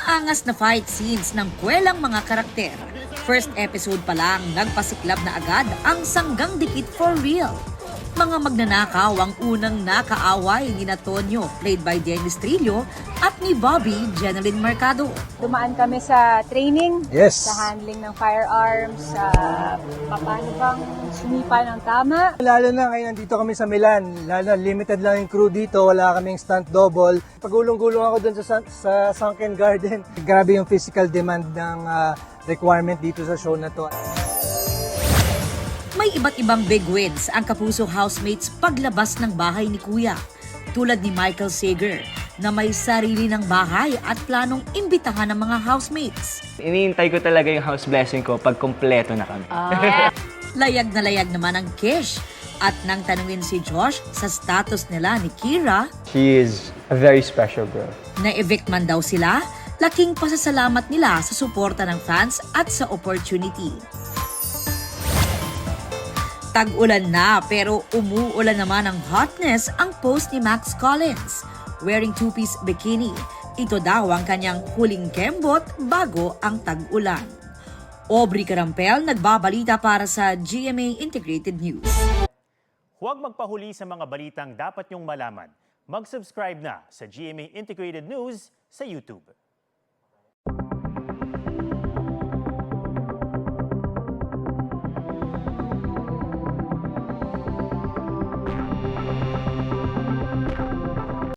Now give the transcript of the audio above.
Maangas na fight scenes ng kwelang mga karakter. First episode pa lang, nagpasiklab na agad ang sanggang dikit for real. Mga magnanakaw ang unang nakaaway ni Tonyo, played by Dennis Trillo, at ni Bobby Jeneline Mercado. Dumaan kami sa training, Yes. sa handling ng firearms, sa paano bang sumipa ng tama. Lalo na ngayon nandito kami sa Milan, lalo na limited lang yung crew dito, wala kaming stunt double. Pagulong-gulong ako dun sa Sunken Garden. Grabe yung physical demand ng requirement dito sa show na to. May iba't ibang big wins ang Kapuso housemates paglabas ng bahay ni Kuya. Tulad ni Michael Sager na may sarili ng bahay at planong imbitahan ng mga housemates. Iniintay ko talaga yung house blessing ko pag kompleto na kami. Layag na layag naman ang Kish. At nang tanungin si Josh sa status nila ni Kira, She is a very special girl. na-evict man daw sila, laking pasasalamat nila sa suporta ng fans at sa opportunity. Tag-ulan na pero umuulan naman ng hotness ang post ni Max Collins. Wearing two-piece bikini, ito daw ang kanyang huling kembot bago ang tag-ulan. Aubrey Carampel nagbabalita para sa GMA Integrated News. Huwag magpahuli sa mga balitang dapat niyong malaman. Mag-subscribe na sa GMA Integrated News sa YouTube.